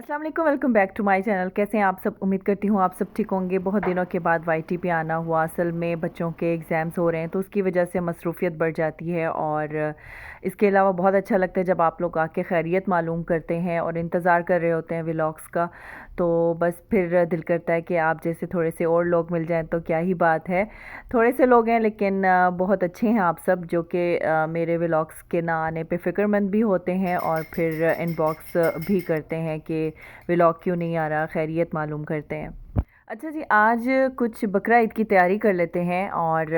अस्सलाम वालेकुम, welcome back to my channel. कैसे हैं आप सब? उम्मीद करती हूँ आप सब ठीक होंगे। बहुत दिनों के बाद वाईटी पे आना हुआ। असल में बच्चों के एग्ज़ाम्स हो रहे हैं तो उसकी वजह से मसरूफ़ियत बढ़ जाती है और इसके अलावा बहुत अच्छा लगता है जब आप लोग आके खैरियत मालूम करते हैं और इंतज़ार कर रहे होते हैं व्लॉग्स का। तो बस फिर दिल करता है कि आप जैसे थोड़े से और लोग मिल जाएं तो क्या ही बात है। थोड़े से लोग हैं लेकिन बहुत अच्छे हैं आप सब, जो कि मेरे व्लॉग्स के ना आने पे फ़िक्रमंद भी होते हैं और फिर इनबॉक्स भी करते हैं कि व्लॉग क्यों नहीं आ रहा, खैरियत मालूम करते हैं। अच्छा जी, आज कुछ बकरा ईद की तैयारी कर लेते हैं और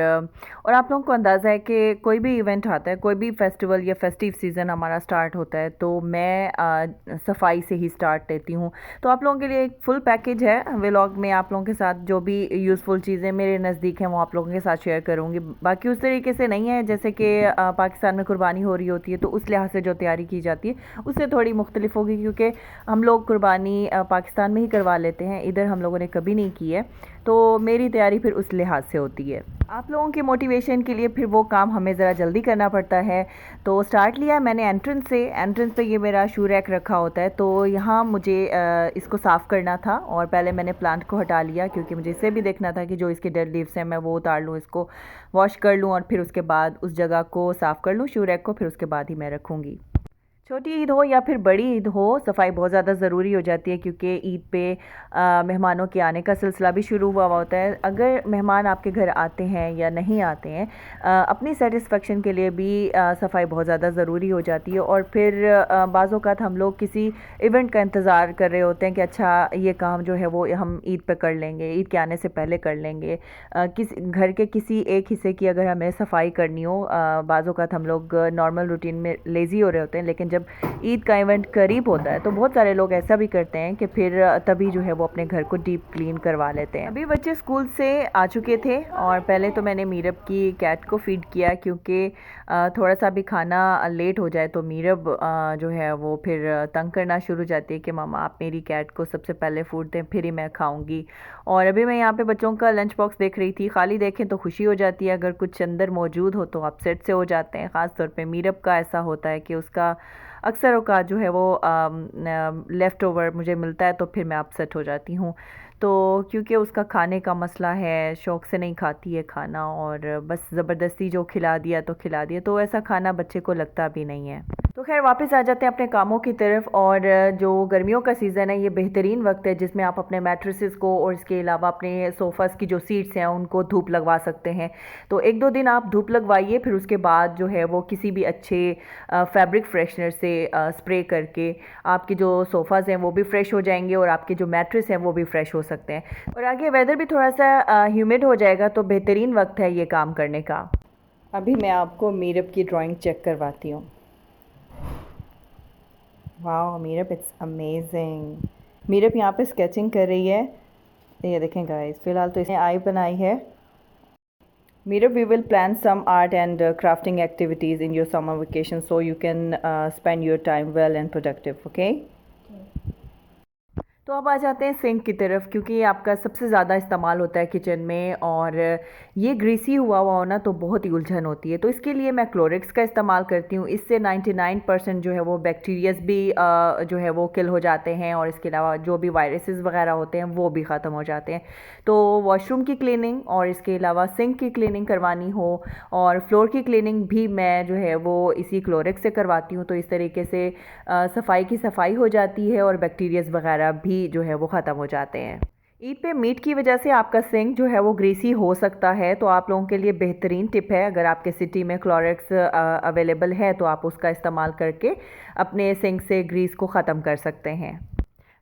आप लोगों को अंदाज़ा है कि कोई भी इवेंट आता है, कोई भी फेस्टिवल या फेस्टिव सीज़न हमारा स्टार्ट होता है तो मैं सफाई से ही स्टार्ट लेती हूँ। तो आप लोगों के लिए एक फुल पैकेज है व्लॉग में, आप लोगों के साथ जो भी यूज़फुल चीज़ें मेरे नज़दीक हैं वो आप लोगों के साथ शेयर करूँगी। बाकी उस तरीके से नहीं है जैसे कि पाकिस्तान में कुर्बानी हो रही होती है तो उस लिहाज से जो तैयारी की जाती है उससे थोड़ी मुख्तलिफ होगी, क्योंकि हम लोग कुर्बानी पाकिस्तान में ही करवा लेते हैं, इधर हम लोगों ने कभी नहीं की है। तो मेरी तैयारी फिर उस लिहाज से होती है। आप लोगों के मोटिवेशन के लिए फिर वो काम हमें ज़रा जल्दी करना पड़ता है। तो स्टार्ट लिया मैंने एंट्रेंस से। एंट्रेंस पे ये मेरा शू रैक रखा होता है तो यहाँ मुझे इसको साफ़ करना था और पहले मैंने प्लांट को हटा लिया क्योंकि मुझे इसे भी देखना था कि जो इसके डेड लीव्स हैं मैं वो उतार लूँ, इसको वॉश कर लूँ और फिर उसके बाद उस जगह को साफ़ कर लूँ शू रैक को, फिर उसके बाद ही मैं रखूँगी। छोटी ईद हो या फिर बड़ी ईद हो, सफाई बहुत ज़्यादा ज़रूरी हो जाती है क्योंकि ईद पे मेहमानों के आने का सिलसिला भी शुरू हुआ होता है। अगर मेहमान आपके घर आते हैं या नहीं आते हैं, अपनी सेटिस्फेक्शन के लिए भी सफाई बहुत ज़्यादा ज़रूरी हो जाती है। और फिर बाज़ औक़ात हम लोग किसी इवेंट का इंतज़ार कर रहे होते हैं कि अच्छा ये काम जो है वो हम ईद पे कर लेंगे, ईद के आने से पहले कर लेंगे। किस घर के किसी एक हिस्से की अगर हमें सफाई करनी हो, बाज़ औक़ात हम लोग नॉर्मल रूटीन में लेज़ी हो रहे होते हैं, लेकिन जब ईद का इवेंट करीब होता है तो बहुत सारे लोग ऐसा भी करते हैं कि फिर तभी जो है वो अपने घर को डीप क्लीन करवा लेते हैं। अभी बच्चे स्कूल से आ चुके थे और पहले तो मैंने मीरब की कैट को फीड किया क्योंकि थोड़ा सा भी खाना लेट हो जाए तो मीरब जो है वो फिर तंग करना शुरू हो जाती है कि मामा आप मेरी कैट को सबसे पहले फूड दें फिर ही मैं खाऊंगी। और अभी मैं यहाँ पे बच्चों का लंच बॉक्स देख रही थी। खाली देखें तो खुशी हो जाती है, अगर कुछ अंदर मौजूद हो तो अपसेट से हो जाते हैं। ख़ास तौर पे मीरब का ऐसा होता है कि उसका अक्सर औक़ात जो है वो लेफ़्ट ओवर मुझे मिलता है तो फिर मैं अपसेट हो जाती हूँ। तो क्योंकि उसका खाने का मसला है, शौक़ से नहीं खाती है खाना और बस ज़बरदस्ती जो खिला दिया तो खिला दिया, तो ऐसा खाना बच्चे को लगता भी नहीं है। तो खैर वापस आ जाते हैं अपने कामों की तरफ। और जो गर्मियों का सीज़न है ये बेहतरीन वक्त है जिसमें आप अपने मैट्रेसेस को और इसके अलावा अपने सोफ़ास की जो सीट्स हैं उनको धूप लगवा सकते हैं। तो एक दो दिन आप धूप लगवाइए, फिर उसके बाद जो है वो किसी भी अच्छे फैब्रिक फ्रेशनर से स्प्रे करके आपके जो सोफ़ाज़ हैं वो भी फ़्रेश हो जाएंगे और आपके जो मैट्रेस हैं वो भी फ़्रेश हो सकते हैं। और आगे वेदर भी थोड़ा सा ह्यूमिड हो जाएगा तो बेहतरीन वक्त है ये काम करने का। अभी मैं आपको मीरब की ड्राइंग चेक करवाती हूँ। वाह मीरब, इट्स अमेजिंग। मीरब यहाँ पे स्केचिंग कर रही है। ये देखें गाइस, फ़िलहाल तो इसने आई बनाई है। Meetup, we will plan some art and crafting activities in your summer vacation so you can spend your time well and productive, okay? तो अब आ जाते हैं सिंक की तरफ, क्योंकि ये आपका सबसे ज़्यादा इस्तेमाल होता है किचन में और ये ग्रीसी हुआ हुआ होना तो बहुत ही उलझन होती है। तो इसके लिए मैं क्लोरेक्स का इस्तेमाल करती हूँ। इससे 99% जो है वो बैक्टीरियाज भी जो है वो किल हो जाते हैं और इसके अलावा जो भी वायरसेस वगैरह होते हैं वो भी ख़त्म हो जाते हैं। तो वॉशरूम की क्लीनिंग और इसके अलावा सिंक की क्लीनिंग करवानी हो और फ्लोर की क्लीनिंग भी मैं जो है वो इसी क्लोरेक्स से करवाती हूँ। तो इस तरीके से सफाई की सफाई हो जाती है और बैक्टीरियाज वगैरह भी जो है वो ख़त्म हो जाते हैं। ईद पे मीट की वजह से आपका सिंक जो है वो ग्रीसी हो सकता है, तो आप लोगों के लिए बेहतरीन टिप है, अगर आपके सिटी में क्लोरेक्स अवेलेबल है तो आप उसका इस्तेमाल करके अपने सिंक से ग्रीस को ख़त्म कर सकते हैं।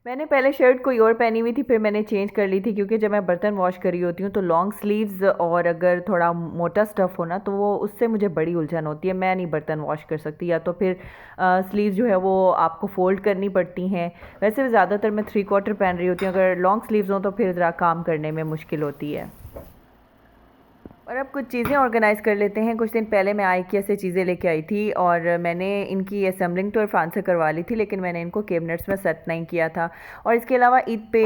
मैंने पहले शर्ट कोई और पहनी हुई थी, फिर मैंने चेंज कर ली थी क्योंकि जब मैं बर्तन वॉश कर रही होती हूँ तो लॉन्ग स्लीव्स और अगर थोड़ा मोटा स्टफ़ हो ना तो वो उससे मुझे बड़ी उलझन होती है, मैं नहीं बर्तन वॉश कर सकती। या तो फिर स्लीव्स जो है वो आपको फ़ोल्ड करनी पड़ती हैं। वैसे ज़्यादातर मैं 3/4 पहन रही होती हूँ, अगर लॉन्ग स्लीव्स हों तो फिर ज़रा काम करने में मुश्किल होती है। और अब कुछ चीज़ें ऑर्गेनाइज़ कर लेते हैं। कुछ दिन पहले मैं IKEA से चीज़ें लेके आई थी और मैंने इनकी असेंबलिंग तो इरफान से करवा ली थी, लेकिन मैंने इनको कैबिनेट्स में सेट नहीं किया था। और इसके अलावा ईद पे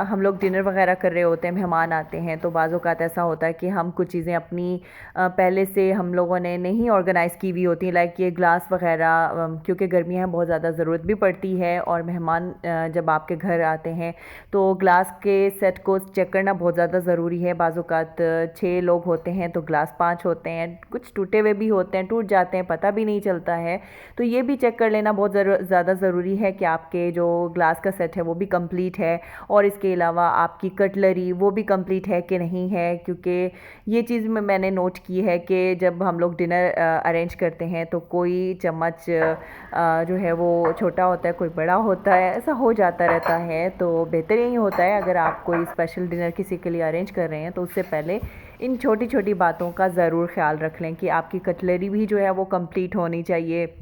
हम लोग डिनर वगैरह कर रहे होते हैं, मेहमान आते हैं, तो बाज़ औक़ात ऐसा होता है कि हम कुछ चीज़ें अपनी पहले से हम लोगों ने नहीं ऑर्गेनाइज़ की हुई होती, लाइक ये ग्लास वगैरह, क्योंकि गर्मियाँ हैं बहुत ज़्यादा ज़रूरत भी पड़ती है और मेहमान जब आपके घर आते हैं तो ग्लास के सेट को चेक करना बहुत ज़्यादा ज़रूरी है। बाज़ औक़ात 6 लोग होते हैं तो ग्लास 5 होते हैं, कुछ टूटे हुए भी होते हैं, टूट जाते हैं, पता भी नहीं चलता है। तो ये भी चेक कर लेना बहुत ज़्यादा ज़रूरी है कि आपके जो ग्लास का सेट है वो भी कंप्लीट है, और इसके अलावा आपकी कटलरी वो भी कंप्लीट है कि नहीं है, क्योंकि ये चीज़ मैंने नोट की है कि जब हम लोग डिनर अरेंज करते हैं तो कोई चम्मच जो है वो छोटा होता है, कोई बड़ा होता है, ऐसा हो जाता रहता है। तो बेहतर यही होता है अगर आप कोई स्पेशल डिनर किसी के लिए अरेंज कर रहे हैं तो उससे पहले इन छोटी छोटी बातों का ज़रूर ख्याल रख लें कि आपकी कटलरी भी जो है वो कंप्लीट होनी चाहिए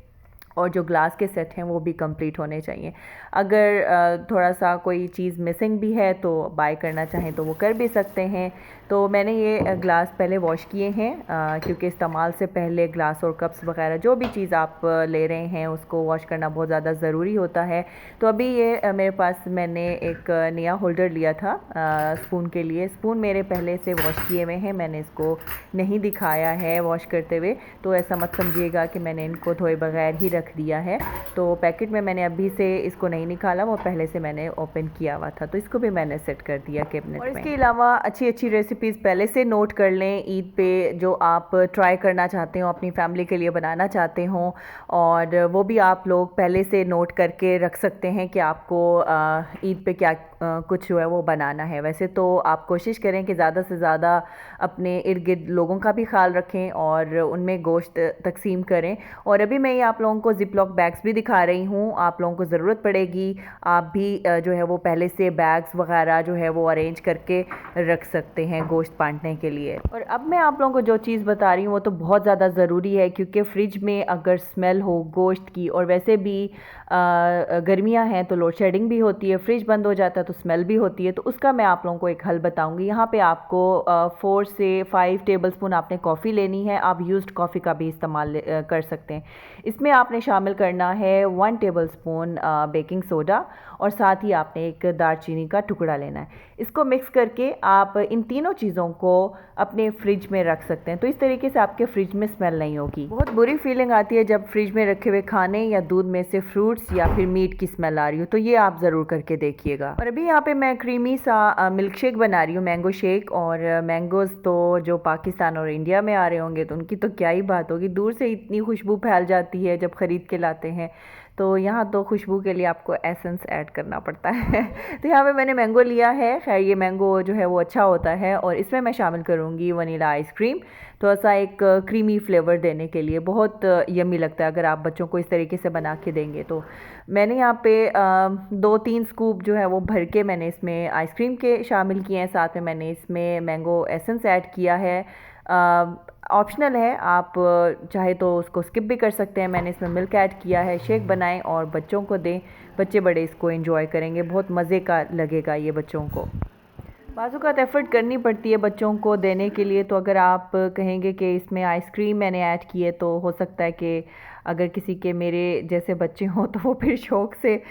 और जो ग्लास के सेट हैं वो भी कंप्लीट होने चाहिए। अगर थोड़ा सा कोई चीज़ मिसिंग भी है तो बाय करना चाहें तो वो कर भी सकते हैं। तो मैंने ये ग्लास पहले वॉश किए हैं, क्योंकि इस्तेमाल से पहले ग्लास और कप्स वगैरह जो भी चीज़ आप ले रहे हैं उसको वॉश करना बहुत ज़्यादा ज़रूरी होता है। तो अभी ये मेरे पास मैंने एक नया होल्डर लिया था स्पून के लिए। स्पून मेरे पहले से वॉश किए हुए हैं, मैंने इसको नहीं दिखाया है वॉश करते हुए, तो ऐसा मत समझिएगा कि मैंने इनको धोए बगैर ही रख दिया है। तो पैकेट में मैंने अभी से इसको नहीं निकाला, वो पहले से मैंने ओपन किया हुआ था, तो इसको भी मैंने सेट कर दिया कैबिनेट में। और इसके अलावा अच्छी अच्छी रेसिपीज़ पहले से नोट कर लें ईद पे, जो आप ट्राई करना चाहते हो, अपनी फैमिली के लिए बनाना चाहते हो, और वो भी आप लोग पहले से नोट करके रख सकते हैं कि आपको ईद पे क्या कुछ जो है वो बनाना है। वैसे तो आप कोशिश करें कि ज़्यादा से ज़्यादा अपने इर्द गिर्द लोगों का भी ख्याल रखें और उनमें गोश्त तकसीम करें। और अभी मैं ये आप लोगों को ज़िप-लॉक बैग्स भी दिखा रही हूँ, आप लोगों को ज़रूरत पड़ेगी, आप भी जो है वो पहले से बैग्स वगैरह जो है वो अरेंज करके रख सकते हैं गोश्त बांटने के लिए। और अब मैं आप लोगों को जो चीज़ बता रही हूँ वो तो बहुत ज़्यादा ज़रूरी है, क्योंकि फ्रिज में अगर स्मेल हो गोश्त की, और वैसे भी गर्मियाँ हैं तो लोड शेडिंग भी होती है, फ्रिज बंद हो जाता है तो स्मेल भी होती है। तो उसका मैं आप लोगों को एक हल बताऊंगी। यहाँ पे आपको 4 से 5 टेबलस्पून आपने कॉफ़ी लेनी है, आप यूज्ड कॉफ़ी का भी इस्तेमाल कर सकते हैं। इसमें आपने शामिल करना है 1 टेबलस्पून बेकिंग सोडा, और साथ ही आपने एक दालचीनी का टुकड़ा लेना है। इसको मिक्स करके आप इन तीनों चीज़ों को अपने फ्रिज में रख सकते हैं, तो इस तरीके से आपके फ्रिज में स्मेल नहीं होगी। बहुत बुरी फीलिंग आती है जब फ्रिज में रखे हुए खाने या दूध में से फ्रूट्स या फिर मीट की स्मेल आ रही हो, तो ये आप ज़रूर करके देखिएगा। और अभी यहाँ पे मैं क्रीमी सा मिल्क शेक बना रही हूँ, मैंगो शेक। और मैंगोज़ तो जो पाकिस्तान और इंडिया में आ रहे होंगे तो उनकी तो क्या ही बात होगी, दूर से इतनी खुशबू फैल जाती है जब ख़रीद के लाते हैं। तो यहाँ तो खुशबू के लिए आपको एसेंस ऐड करना पड़ता है। तो यहाँ पे मैंने मैंगो लिया है, खैर ये मैंगो जो है वो अच्छा होता है, और इसमें मैं शामिल करूँगी वनीला आइसक्रीम, थोड़ा सा एक क्रीमी फ्लेवर देने के लिए। बहुत यम्मी लगता है अगर आप बच्चों को इस तरीके से बना के देंगे। तो मैंने यहाँ पे 2-3 स्कूप जो है वो भर के मैंने इसमें आइसक्रीम के शामिल किए हैं, साथ में मैंने इसमें मैंगो एसेंस ऐड किया है। ऑप्शनल है, आप चाहे तो उसको स्किप भी कर सकते हैं। मैंने इसमें मिल्क ऐड किया है। शेक बनाएं और बच्चों को दें, बच्चे बड़े इसको एंजॉय करेंगे, बहुत मज़े का लगेगा ये बच्चों को। बाज़ू का एफ़र्ट करनी पड़ती है बच्चों को देने के लिए, तो अगर आप कहेंगे कि इसमें आइसक्रीम मैंने ऐड की है तो हो सकता है कि अगर किसी के मेरे जैसे बच्चे हों तो वो फिर शौक़ से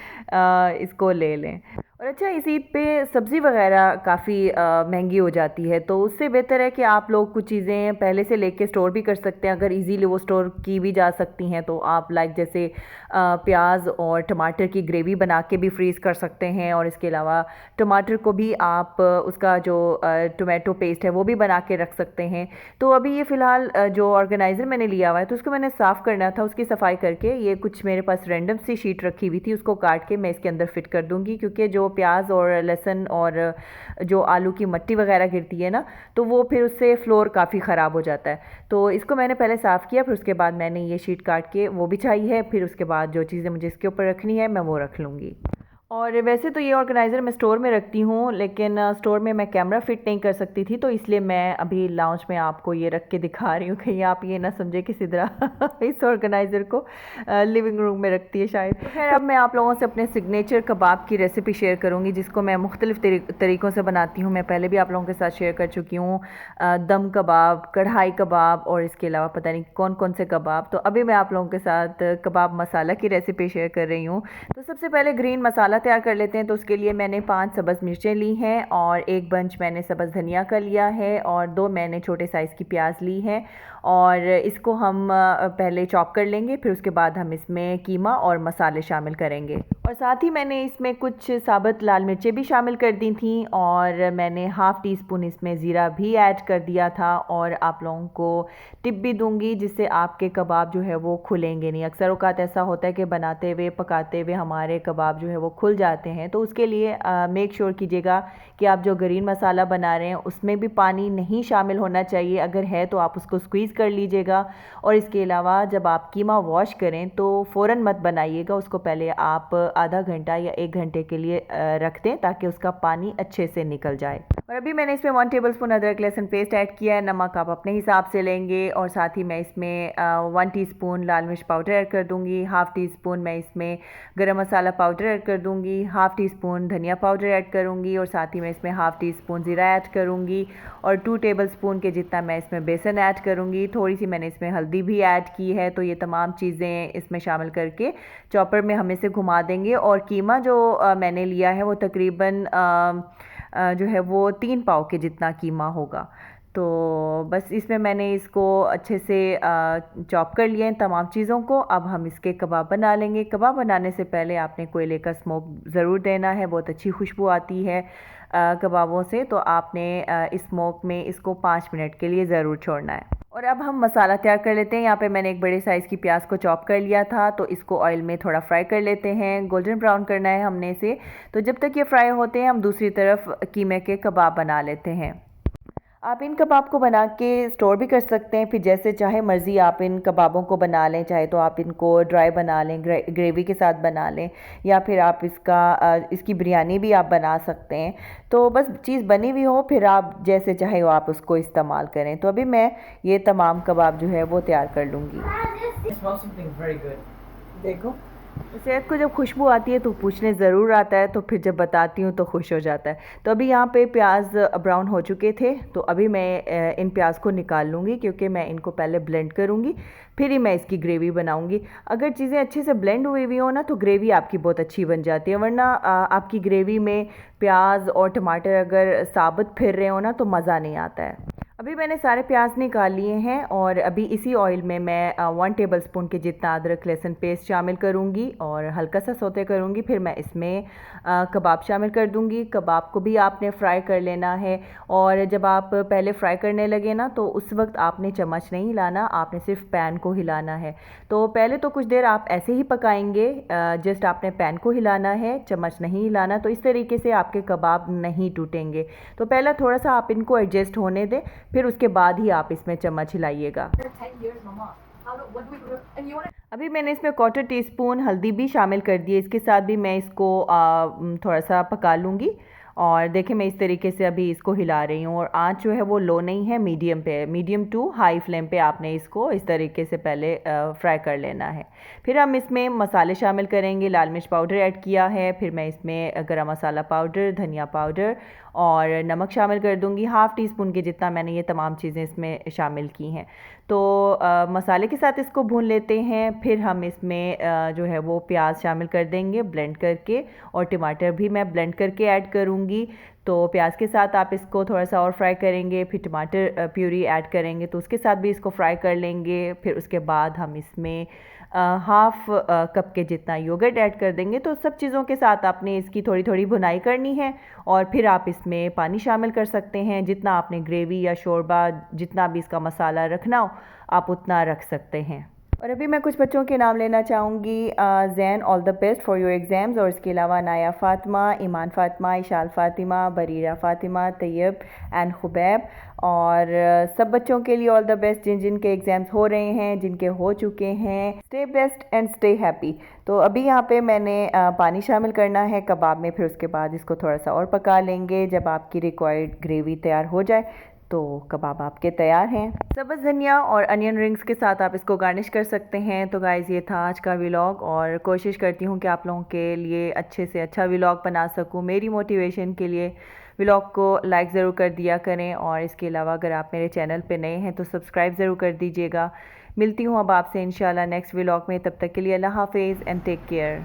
इसको ले लें। और अच्छा, इस ईद पे सब्ज़ी वगैरह काफ़ी महंगी हो जाती है, तो उससे बेहतर है कि आप लोग कुछ चीज़ें पहले से लेके स्टोर भी कर सकते हैं। अगर इजीली वो स्टोर की भी जा सकती हैं तो आप लाइक जैसे प्याज और टमाटर की ग्रेवी बना के भी फ्रीज़ कर सकते हैं, और इसके अलावा टमाटर को भी आप उसका जो टोमेटो पेस्ट है वो भी बना के रख सकते हैं। तो अभी ये फ़िलहाल जो ऑर्गेनाइज़र मैंने लिया हुआ है तो उसको मैंने साफ़ करना था, उसकी सफाई करके ये कुछ मेरे पास रैंडम सी शीट रखी हुई थी, उसको काट के मैं इसके अंदर फिट कर दूँगी, क्योंकि जो प्याज और लहसुन और जो आलू की मट्टी वगैरह गिरती है ना, तो वो फिर उससे फ्लोर काफ़ी ख़राब हो जाता है। तो इसको मैंने पहले साफ़ किया, फिर उसके बाद मैंने ये शीट काट के वो बिछाई है, फिर उसके बाद जो चीज़ें मुझे इसके ऊपर रखनी है मैं वो रख लूँगी। और वैसे तो ये ऑर्गेनाइज़र मैं स्टोर में रखती हूँ, लेकिन स्टोर में मैं कैमरा फिट नहीं कर सकती थी, तो इसलिए मैं अभी लाउंज में आपको ये रख के दिखा रही हूँ, कहीं आप ये ना समझे किसी तरह इस ऑर्गेनाइज़र को लिविंग रूम में रखती है शायद। तो खैर अब मैं आप लोगों से अपने सिग्नेचर कबाब की रेसिपी शेयर करूँगी, जिसको मैं मुख्तलिफ़ तरीक़ों से बनाती हूँ। मैं पहले भी आप लोगों के साथ शेयर कर चुकी हूँ, दम कबाब, कढ़ाई कबाब और इसके अलावा पता नहीं कौन कौन से कबाब। तो अभी मैं आप लोगों के साथ कबाब मसाला की रेसिपी शेयर कर रही हूँ। तो सबसे पहले ग्रीन मसाला तैयार कर लेते हैं। तो उसके लिए मैंने 5 सब्ज़ मिर्चें ली हैं और 1 बंच मैंने सब्ज़ धनिया का लिया है और 2 मैंने छोटे साइज़ की प्याज ली है और इसको हम पहले चॉप कर लेंगे, फिर उसके बाद हम इसमें कीमा और मसाले शामिल करेंगे। और साथ ही मैंने इसमें कुछ साबुत लाल मिर्चें भी शामिल कर दी थी और मैंने हाफ़ टी स्पून इसमें ज़ीरा भी ऐड कर दिया था। और आप लोगों को टिप भी दूंगी जिससे आपके कबाब जो है वो खुलेंगे नहीं। अक्सर औक़ात ऐसा होता है कि बनाते हुए पकाते हुए हमारे कबाब जो है वो खुल जाते हैं, तो उसके लिए मेक श्योर कीजिएगा कि आप जो ग्रीन मसाला बना रहे हैं उसमें भी पानी नहीं शामिल होना चाहिए। अगर है तो आप उसको स्क्वीज़ कर लीजिएगा। और इसके अलावा जब आप कीमा वॉश करें तो फ़ौरन मत बनाइएगा, उसको पहले आप आधा घंटा या 1 घंटे के लिए रख दें ताकि उसका पानी अच्छे से निकल जाए। और अभी मैंने इसमें 1 टेबलस्पून अदरक लहसुन पेस्ट ऐड किया है। नमक आप अपने हिसाब से लेंगे और साथ ही मैं इसमें 1 टीस्पून लाल मिर्च पाउडर ऐड कर दूंगी, हाफ़ टी स्पून मैं इसमें गरम मसाला पाउडर ऐड कर दूंगी, हाफ़ टी स्पून धनिया पाउडर ऐड करूंगी और साथ ही मैं इसमें हाफ़ टी स्पून ज़ीरा ऐड करूंगी और 2 टेबलस्पून के जितना मैं इसमें बेसन ऐड करूंगी। थोड़ी सी मैंने इसमें हल्दी भी ऐड की है। तो ये तमाम चीज़ें इसमें शामिल करके चॉपर में हम इसे घुमा देंगे। और कीमा जो मैंने लिया है वो तकरीबन जो है वो 3 पाव के जितना कीमा होगा। तो बस इसमें मैंने इसको अच्छे से चॉप कर लिए हैं तमाम चीज़ों को। अब हम इसके कबाब बना लेंगे। कबाब बनाने से पहले आपने कोयले का स्मोक ज़रूर देना है, बहुत अच्छी खुशबू आती है कबाबों से। तो आपने इस स्मोक में इसको 5 मिनट के लिए ज़रूर छोड़ना है। और अब हम मसाला तैयार कर लेते हैं। यहाँ पे मैंने एक बड़े साइज़ की प्याज को चॉप कर लिया था, तो इसको ऑयल में थोड़ा फ्राई कर लेते हैं। गोल्डन ब्राउन करना है हमने इसे। तो जब तक ये फ्राई होते हैं हम दूसरी तरफ कीमे के कबाब बना लेते हैं। आप इन कबाब को बना के स्टोर भी कर सकते हैं, फिर जैसे चाहे मर्ज़ी आप इन कबाबों को बना लें। चाहे तो आप इनको ड्राई बना लें, ग्रेवी के साथ बना लें, या फिर आप इसकी बिरयानी भी आप बना सकते हैं। तो बस चीज़ बनी हुई हो फिर आप जैसे चाहे हो आप उसको इस्तेमाल करें। तो अभी मैं ये तमाम कबाब जो है वो तैयार कर लूँगी। देखो सैयद को जब खुशबू आती है तो पूछने ज़रूर आता है, तो फिर जब बताती हूँ तो खुश हो जाता है। तो अभी यहाँ पे प्याज ब्राउन हो चुके थे, तो अभी मैं इन प्याज को निकाल लूँगी क्योंकि मैं इनको पहले ब्लेंड करूँगी, फिर ही मैं इसकी ग्रेवी बनाऊँगी। अगर चीज़ें अच्छे से ब्लेंड हुई हुई हो ना तो ग्रेवी आपकी बहुत अच्छी बन जाती है, वरना आपकी ग्रेवी में प्याज और टमाटर अगर साबुत फिर रहे हो ना तो मज़ा नहीं आता है। अभी मैंने सारे प्याज निकाल लिए हैं और अभी इसी ऑयल में मैं 1 टेबलस्पून के जितना अदरक लहसुन पेस्ट शामिल करूंगी और हल्का सा सौते करूंगी। फिर मैं इसमें कबाब शामिल कर दूंगी। कबाब को भी आपने फ्राई कर लेना है और जब आप पहले फ्राई करने लगे ना तो उस वक्त आपने चम्मच नहीं हिलाना, आपने सिर्फ पैन को हिलाना है। तो पहले तो कुछ देर आप ऐसे ही पकाएंगे, जस्ट आपने पैन को हिलाना है, चम्मच नहीं हिलाना। तो इस तरीके से आपके कबाब नहीं टूटेंगे। तो पहला थोड़ा सा आप इनको एडजस्ट होने दें, फिर उसके बाद ही आप इसमें चम्मच हिलाइएगा। अभी मैंने इसमें 1/4 टीस्पून हल्दी भी शामिल कर दी है। इसके साथ भी मैं इसको थोड़ा सा पका लूँगी। और देखें मैं इस तरीके से अभी इसको हिला रही हूँ और आंच जो है वो लो नहीं है, मीडियम पे है। मीडियम टू हाई फ्लेम पे आपने इसको इस तरीके से पहले फ्राई कर लेना है। फिर हम इसमें मसाले शामिल करेंगे। लाल मिर्च पाउडर ऐड किया है, फिर मैं इसमें गरम मसाला पाउडर, धनिया पाउडर और नमक शामिल कर दूंगी। हाफ़ टी स्पून के जितना मैंने ये तमाम चीज़ें इसमें शामिल की हैं। तो मसाले के साथ इसको भून लेते हैं। फिर हम इसमें जो है वो प्याज शामिल कर देंगे ब्लेंड करके, और टमाटर भी मैं ब्लेंड करके ऐड करूँगी। तो प्याज के साथ आप इसको थोड़ा सा और फ्राई करेंगे, फिर टमाटर प्यूरी ऐड करेंगे तो उसके साथ भी इसको फ्राई कर लेंगे। फिर उसके बाद हम इसमें हाफ़ कप के जितना योगर्ट ऐड कर देंगे। तो सब चीज़ों के साथ आपने इसकी थोड़ी थोड़ी भुनाई करनी है और फिर आप इसमें पानी शामिल कर सकते हैं। जितना आपने ग्रेवी या शोरबा, जितना भी इसका मसाला रखना हो आप उतना रख सकते हैं। और अभी मैं कुछ बच्चों के नाम लेना चाहूँगी। Zain, all the best for your exams. और इसके अलावा नाया फ़ातिमा, ईमान फ़ातिमा, इशाल फ़ातिमा, बरीरा फ़ातिमा, तैयब एंड खुबैब। और सब बच्चों के लिए ऑल द बेस्ट, जिन जिन के एग्ज़ाम्स हो रहे हैं, जिनके हो चुके हैं। Stay blessed and stay happy. तो अभी यहाँ पे मैंने पानी शामिल करना है कबाब में, फिर उसके बाद इसको थोड़ा सा और पका लेंगे। जब आपकी रिक्वायर्ड ग्रेवी तैयार हो जाए तो कबाब आपके तैयार हैं। सब्ज़ धनिया और अनियन रिंग्स के साथ आप इसको गार्निश कर सकते हैं। तो गाइज़, ये था आज का व्लॉग, और कोशिश करती हूँ कि आप लोगों के लिए अच्छे से अच्छा व्लॉग बना सकूँ। मेरी मोटिवेशन के लिए व्लॉग को लाइक ज़रूर कर दिया करें, और इसके अलावा अगर आप मेरे चैनल पे नए हैं तो सब्सक्राइब ज़रूर कर दीजिएगा। मिलती हूँ अब आपसे इंशाल्लाह नेक्स्ट व्लॉग में। तब तक के लिए अल्लाह हाफिज़ एंड टेक केयर।